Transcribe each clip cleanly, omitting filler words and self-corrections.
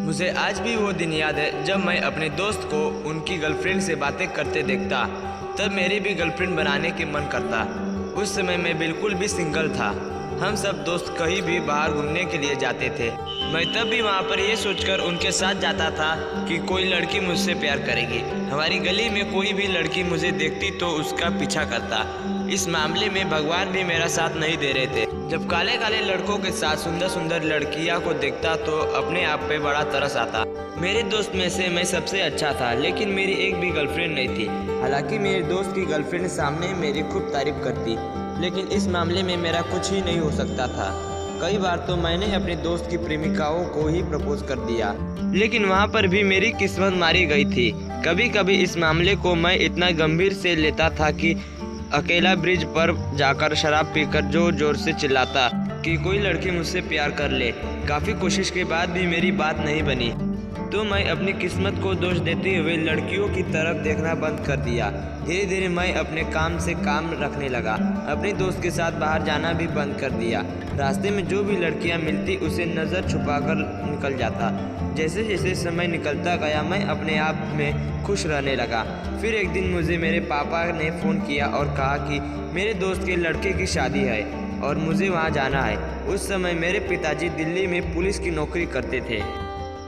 मुझे आज भी वो दिन याद है जब मैं अपने दोस्त को उनकी गर्लफ्रेंड से बातें करते देखता। तब मेरी भी गर्लफ्रेंड बनाने के मन करता। उस समय मैं बिल्कुल भी सिंगल था। हम सब दोस्त कहीं भी बाहर घूमने के लिए जाते थे। मैं तब भी वहाँ पर ये सोचकर उनके साथ जाता था कि कोई लड़की मुझसे प्यार करेगी। हमारी गली में कोई भी लड़की मुझे देखती तो उसका पीछा करता। इस मामले में भगवान भी मेरा साथ नहीं दे रहे थे। जब काले काले लड़कों के साथ सुंदर सुंदर लड़कियां को देखता तो अपने आप पे बड़ा तरस आता। मेरे दोस्त में से मैं सबसे अच्छा था, लेकिन मेरी एक भी गर्लफ्रेंड नहीं थी। हालांकि मेरे दोस्त की गर्लफ्रेंड सामने मेरी खूब तारीफ करती, लेकिन इस मामले में मेरा कुछ ही नहीं हो सकता था। कई बार तो मैंने अपने दोस्त की प्रेमिकाओं को ही प्रपोज कर दिया, लेकिन वहाँ पर भी मेरी किस्मत मारी गई थी। कभी कभी इस मामले को मैं इतना गंभीर से लेता था कि अकेला ब्रिज पर जाकर शराब पीकर जोर जोर से चिल्लाता कि कोई लड़की मुझसे प्यार कर ले। काफ़ी कोशिश के बाद भी मेरी बात नहीं बनी, तो मैं अपनी किस्मत को दोष देते हुए लड़कियों की तरफ देखना बंद कर दिया। धीरे धीरे मैं अपने काम से काम रखने लगा। अपने दोस्त के साथ बाहर जाना भी बंद कर दिया। रास्ते में जो भी लड़कियां मिलती उसे नज़र छुपाकर निकल जाता। जैसे जैसे समय निकलता गया मैं अपने आप में खुश रहने लगा। फिर एक दिन मुझे मेरे पापा ने फ़ोन किया और कहा कि मेरे दोस्त के लड़के की शादी है और मुझे वहाँ जाना है। उस समय मेरे पिताजी दिल्ली में पुलिस की नौकरी करते थे,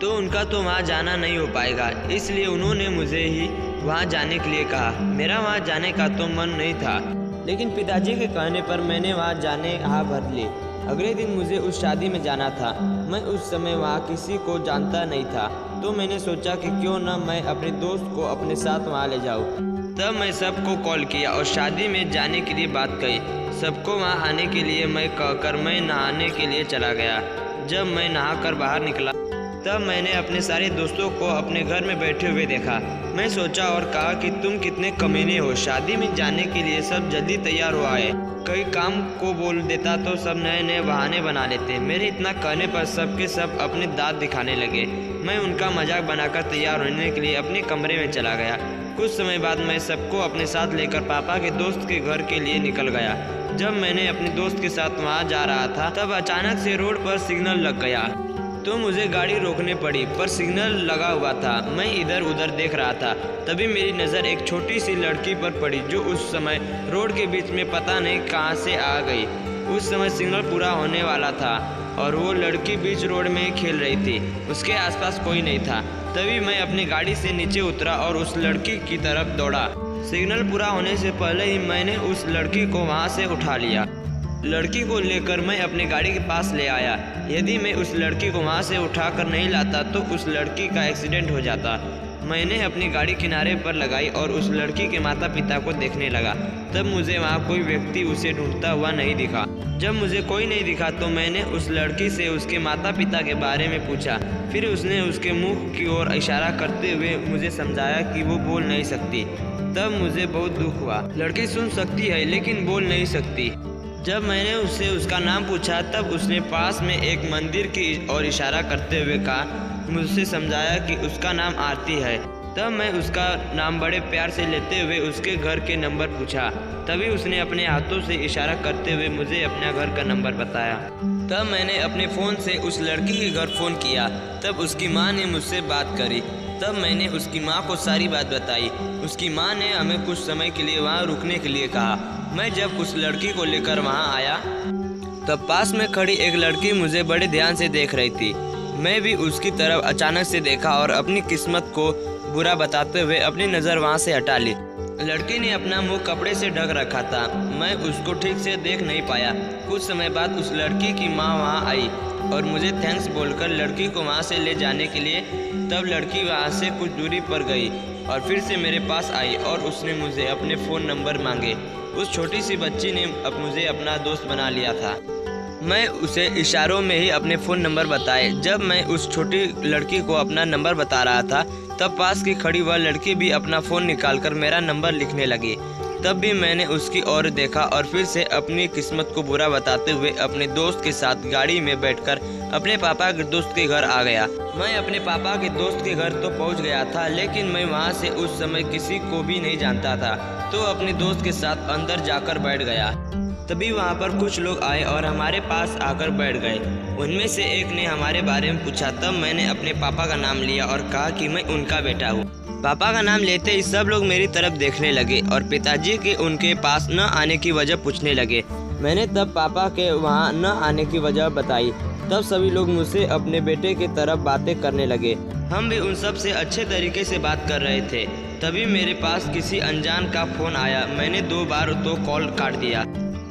तो उनका तो वहाँ जाना नहीं हो पाएगा, इसलिए उन्होंने मुझे ही वहाँ जाने के लिए कहा। मेरा वहाँ जाने का तो मन नहीं था, लेकिन पिताजी के कहने पर मैंने वहाँ जाने हाँ भर ली। अगले दिन मुझे उस शादी में जाना था। मैं उस समय वहाँ किसी को जानता नहीं था, तो मैंने सोचा कि क्यों न मैं अपने दोस्त को अपने साथ वहाँ ले जाऊँ। तब मैं सबको कॉल किया और शादी में जाने के लिए बात कही। सबको वहाँ आने के लिए मैं कहकर मैं नहाने के लिए चला गया। जब मैं नहाकर बाहर निकला तब मैंने अपने सारे दोस्तों को अपने घर में बैठे हुए देखा। मैं सोचा और कहा कि तुम कितने कमीने हो, शादी में जाने के लिए सब जल्दी तैयार हो आए। कई काम को बोल देता तो सब नए नए बहाने बना लेते। मेरे इतना कहने पर सबके सब अपने दांत दिखाने लगे। मैं उनका मजाक बनाकर तैयार होने के लिए अपने कमरे में चला गया। कुछ समय बाद मैं सबको अपने साथ लेकर पापा के दोस्त के घर के लिए निकल गया। जब मैंने अपने दोस्त के साथ वहाँ जा रहा था तब अचानक से रोड पर सिग्नल लग गया, तो मुझे गाड़ी रोकनी पड़ी, पर सिग्नल लगा हुआ था। मैं इधर उधर देख रहा था, तभी मेरी नज़र एक छोटी सी लड़की पर पड़ी जो उस समय रोड के बीच में पता नहीं कहां से आ गई। उस समय सिग्नल पूरा होने वाला था और वो लड़की बीच रोड में खेल रही थी। उसके आसपास कोई नहीं था। तभी मैं अपनी गाड़ी से नीचे उतरा और उस लड़की की तरफ दौड़ा। सिग्नल पूरा होने से पहले ही मैंने उस लड़की को वहाँ से उठा लिया। लड़की को लेकर मैं अपने गाड़ी के पास ले आया। यदि मैं उस लड़की को वहाँ से उठाकर नहीं लाता तो उस लड़की का एक्सीडेंट हो जाता। मैंने अपनी गाड़ी किनारे पर लगाई और उस लड़की के माता पिता को देखने लगा। तब मुझे वहाँ कोई व्यक्ति उसे ढूंढता हुआ नहीं दिखा। जब मुझे कोई नहीं दिखा तो मैंने उस लड़की से उसके माता पिता के बारे में पूछा। फिर उसने उसके मुँह की ओर इशारा करते हुए मुझे समझाया कि वो बोल नहीं सकती। तब मुझे बहुत दुख हुआ। लड़की सुन सकती है लेकिन बोल नहीं सकती। जब मैंने उससे उसका नाम पूछा तब उसने पास में एक मंदिर की ओर इशारा करते हुए कहा। मुझसे समझाया कि उसका नाम आरती है। तब मैं उसका नाम बड़े प्यार से लेते हुए उसके घर के नंबर पूछा। तभी उसने अपने हाथों से इशारा करते हुए मुझे अपना घर का नंबर बताया। तब मैंने अपने फ़ोन से उस लड़की के घर फ़ोन किया। तब उसकी माँ ने मुझसे बात करी। तब मैंने उसकी माँ को सारी बात बताई। उसकी माँ ने हमें कुछ समय के लिए वहाँ रुकने के लिए कहा। मैं जब उस लड़की को लेकर वहाँ आया तब पास में खड़ी एक लड़की मुझे बड़े ध्यान से देख रही थी। मैं भी उसकी तरफ अचानक से देखा और अपनी किस्मत को बुरा बताते हुए अपनी नज़र वहाँ से हटा ली। लड़की ने अपना मुंह कपड़े से ढक रखा था। मैं उसको ठीक से देख नहीं पाया। कुछ समय बाद उस लड़की की माँ वहाँ आई और मुझे थैंक्स बोलकर लड़की को वहाँ से ले जाने के लिए। तब लड़की वहाँ से कुछ दूरी पर गई और फिर से मेरे पास आई और उसने मुझे अपने फ़ोन नंबर मांगे। उस छोटी सी बच्ची ने अब मुझे अपना दोस्त बना लिया था। मैं उसे इशारों में ही अपने फ़ोन नंबर बताए। जब मैं उस छोटी लड़की को अपना नंबर बता रहा था तब पास की खड़ी वह लड़की भी अपना फ़ोन निकालकर मेरा नंबर लिखने लगी। तब भी मैंने उसकी ओर देखा और फिर से अपनी किस्मत को बुरा बताते हुए अपने दोस्त के साथ गाड़ी में बैठकर अपने पापा के दोस्त के घर आ गया। मैं अपने पापा के दोस्त के घर तो पहुंच गया था, लेकिन मैं वहां से उस समय किसी को भी नहीं जानता था, तो अपने दोस्त के साथ अंदर जाकर बैठ गया। तभी वहाँ पर कुछ लोग आए और हमारे पास आकर बैठ गए। उनमें से एक ने हमारे बारे में पूछा। तब मैंने अपने पापा का नाम लिया और कहा कि मैं उनका बेटा हूँ। पापा का नाम लेते ही सब लोग मेरी तरफ देखने लगे और पिताजी के उनके पास न आने की वजह पूछने लगे। मैंने तब पापा के वहाँ न आने की वजह बताई। तब सभी लोग मुझसे अपने बेटे की तरफ बातें करने लगे। हम भी उन सब से अच्छे तरीके से बात कर रहे थे। तभी मेरे पास किसी अनजान का फ़ोन आया। मैंने 2 बार तो कॉल काट दिया,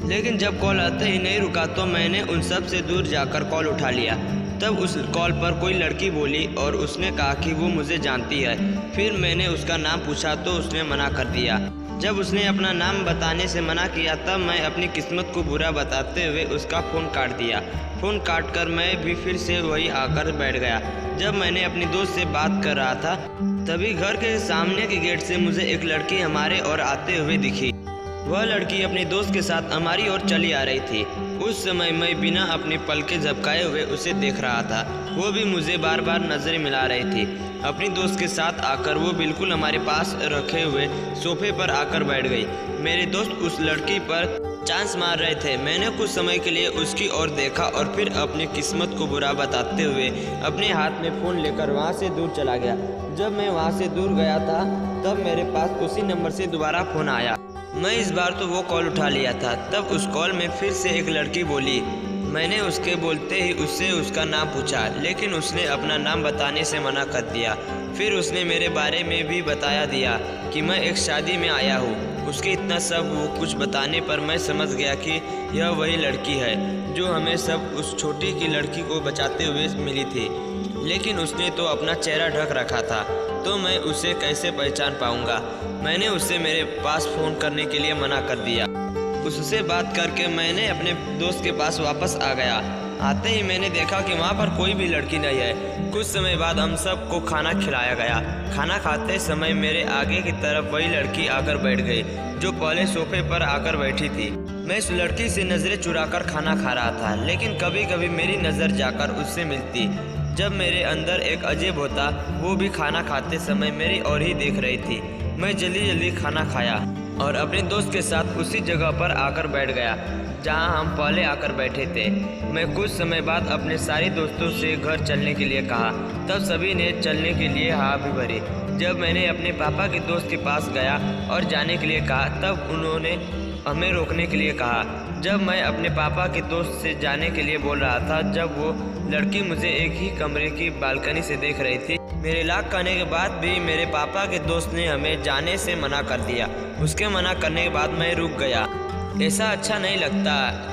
लेकिन जब कॉल आते ही नहीं रुका तो मैंने उन सब से दूर जाकर कॉल उठा लिया। तब उस कॉल पर कोई लड़की बोली और उसने कहा कि वो मुझे जानती है। फिर मैंने उसका नाम पूछा तो उसने मना कर दिया। जब उसने अपना नाम बताने से मना किया तब मैं अपनी किस्मत को बुरा बताते हुए उसका फ़ोन काट दिया। फ़ोन काट कर मैं भी फिर से वही आकर बैठ गया। जब मैंने अपनी दोस्त से बात कर रहा था तभी घर के सामने के गेट से मुझे एक लड़की हमारे ओर आते हुए दिखी। वह लड़की अपने दोस्त के साथ हमारी ओर चली आ रही थी। उस समय मैं बिना अपनी पलकें झपकाए हुए उसे देख रहा था। वो भी मुझे बार बार नज़रें मिला रही थी। अपनी दोस्त के साथ आकर वो बिल्कुल हमारे पास रखे हुए सोफे पर आकर बैठ गई। मेरे दोस्त उस लड़की पर चांस मार रहे थे। मैंने कुछ समय के लिए उसकी ओर देखा और फिर अपनी किस्मत को बुरा बताते हुए अपने हाथ में फ़ोन लेकर वहाँ से दूर चला गया। जब मैं वहाँ से दूर गया था तब मेरे पास उसी नंबर से दोबारा फ़ोन आया। मैं इस बार तो वो कॉल उठा लिया था। तब उस कॉल में फिर से एक लड़की बोली। मैंने उसके बोलते ही उससे उसका नाम पूछा, लेकिन उसने अपना नाम बताने से मना कर दिया। फिर उसने मेरे बारे में भी बताया दिया कि मैं एक शादी में आया हूँ। उसके इतना सब वो कुछ बताने पर मैं समझ गया कि यह वही लड़की है जो हमें सब उस छोटी की लड़की को बचाते हुए मिली थी, लेकिन उसने तो अपना चेहरा ढक रखा था, तो मैं उसे कैसे पहचान पाऊंगा। मैंने उससे मेरे पास फ़ोन करने के लिए मना कर दिया। उससे बात करके मैंने अपने दोस्त के पास वापस आ गया। आते ही मैंने देखा कि वहाँ पर कोई भी लड़की नहीं है। कुछ समय बाद हम सबको खाना खिलाया गया। खाना खाते समय मेरे आगे की तरफ वही लड़की आकर बैठ गई जो पहले सोफे पर आकर बैठी थी। मैं इस लड़की से नज़रें चुराकर खाना खा रहा था, लेकिन कभी कभी मेरी नज़र जाकर उससे मिलती। जब मेरे अंदर एक अजीब होता, वो भी खाना खाते समय मेरी ओर ही देख रही थी। मैं जल्दी जल्दी खाना खाया और अपने दोस्त के साथ उसी जगह पर आकर बैठ गया जहां हम पहले आकर बैठे थे। मैं कुछ समय बाद अपने सारे दोस्तों से घर चलने के लिए कहा। तब सभी ने चलने के लिए हाँ भी भरी। जब मैंने अपने पापा के दोस्त के पास गया और जाने के लिए कहा तब उन्होंने हमें रोकने के लिए कहा। जब मैं अपने पापा के दोस्त से जाने के लिए बोल रहा था, जब वो लड़की मुझे एक ही कमरे की बालकनी से देख रही थी। मेरे लाख कहने के बाद भी मेरे पापा के दोस्त ने हमें जाने से मना कर दिया। उसके मना करने के बाद मैं रुक गया। ऐसा अच्छा नहीं लगता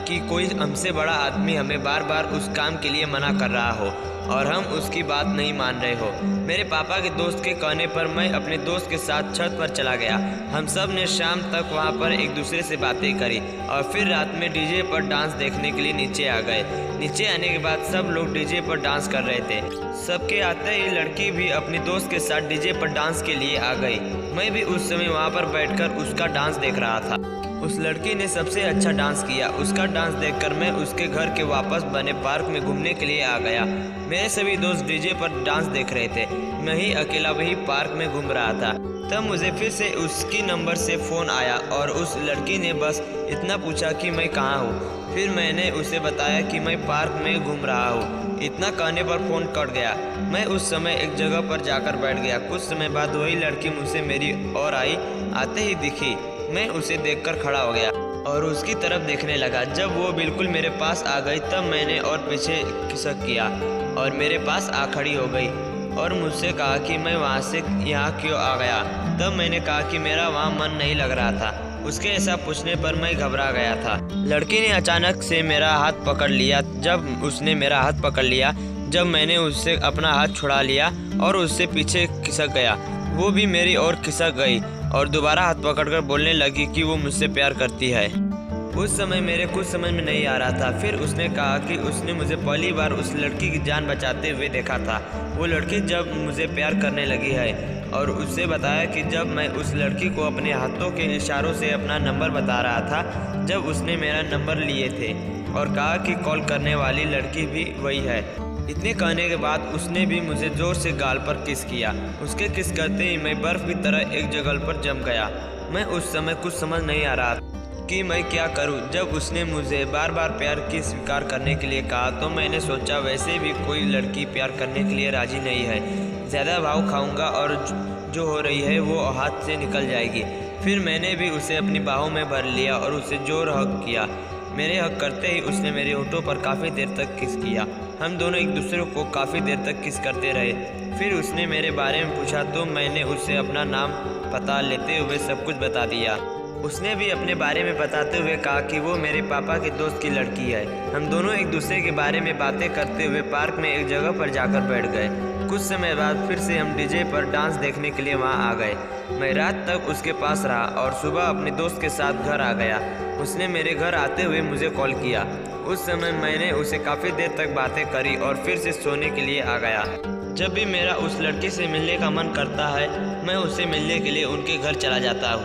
कि कोई हमसे बड़ा आदमी हमें बार बार उस काम के लिए मना कर रहा हो और हम उसकी बात नहीं मान रहे हो। मेरे पापा के दोस्त के कहने पर मैं अपने दोस्त के साथ छत पर चला गया। हम सब ने शाम तक वहां पर एक दूसरे से बातें करी और फिर रात में डीजे पर डांस देखने के लिए नीचे आ गए। नीचे आने के बाद सब लोग डीजे पर डांस कर रहे थे। सबके आते ही लड़की भी अपने दोस्त के साथ डीजे पर डांस के लिए आ गई। मैं भी उस समय वहाँ पर बैठकर उसका डांस देख रहा था। उस लड़की ने सबसे अच्छा डांस किया। उसका डांस देखकर मैं उसके घर के वापस बने पार्क में घूमने के लिए आ गया। मेरे सभी दोस्त डीजे पर डांस देख रहे थे, मैं ही अकेला वही पार्क में घूम रहा था। तब मुझे फिर से उसकी नंबर से फ़ोन आया और उस लड़की ने बस इतना पूछा कि मैं कहाँ हूँ। फिर मैंने उसे बताया कि मैं पार्क में घूम रहा हूँ। इतना कहने पर फ़ोन कट गया। मैं उस समय एक जगह पर जाकर बैठ गया। कुछ समय बाद वही लड़की मुझसे मेरी ओर आई। आते ही दिखी। मैं उसे देखकर खड़ा हो गया और उसकी तरफ देखने लगा। जब वो बिल्कुल मेरे पास आ गई तब मैंने और पीछे खिसक किया और मेरे पास आ खड़ी हो गई और मुझसे कहा कि मैं वहाँ से यहाँ क्यों आ गया। तब मैंने कहा कि मेरा वहाँ मन नहीं लग रहा था। उसके ऐसा पूछने पर मैं घबरा गया था। लड़की ने अचानक से मेरा हाथ पकड़ लिया। जब उसने मेरा हाथ पकड़ लिया, जब मैंने उससे अपना हाथ छुड़ा लिया और उससे पीछे खिसक गया, वो भी मेरी ओर खिसक गई और दोबारा हाथ पकड़कर बोलने लगी कि वो मुझसे प्यार करती है। उस समय मेरे कुछ समझ में नहीं आ रहा था। फिर उसने कहा कि उसने मुझे पहली बार उस लड़की की जान बचाते हुए देखा था। वो लड़की जब मुझे प्यार करने लगी है और उससे बताया कि जब मैं उस लड़की को अपने हाथों के इशारों से अपना नंबर बता रहा था, जब उसने मेरा नंबर लिए थे और कहा कि कॉल करने वाली लड़की भी वही है। इतने कहने के बाद उसने भी मुझे जोर से गाल पर किस किया। उसके किस करते ही मैं बर्फ की तरह एक जगह पर जम गया। मैं उस समय कुछ समझ नहीं आ रहा कि मैं क्या करूं। जब उसने मुझे बार बार प्यार की स्वीकार करने के लिए कहा तो मैंने सोचा वैसे भी कोई लड़की प्यार करने के लिए राजी नहीं है, ज़्यादा भाव खाऊंगा और जो हो रही है वो हाथ से निकल जाएगी। फिर मैंने भी उसे अपनी बाहों में भर लिया और उसे जोर हक किया। मेरे हक करते ही उसने मेरे होठों पर काफ़ी देर तक किस किया। हम दोनों एक दूसरे को काफ़ी देर तक किस करते रहे। फिर उसने मेरे बारे में पूछा तो मैंने उसे अपना नाम पता लेते हुए सब कुछ बता दिया। उसने भी अपने बारे में बताते हुए कहा कि वो मेरे पापा के दोस्त की लड़की है। हम दोनों एक दूसरे के बारे में बातें करते हुए पार्क में एक जगह पर जाकर बैठ गए। कुछ समय बाद फिर से हम डीजे पर डांस देखने के लिए वहाँ आ गए। मैं रात तक उसके पास रहा और सुबह अपने दोस्त के साथ घर आ गया। उसने मेरे घर आते हुए मुझे कॉल किया। उस समय मैंने उसे काफ़ी देर तक बातें करी और फिर से सोने के लिए आ गया। जब भी मेरा उस लड़की से मिलने का मन करता है मैं उससे मिलने के लिए उनके घर चला जाता हूँ।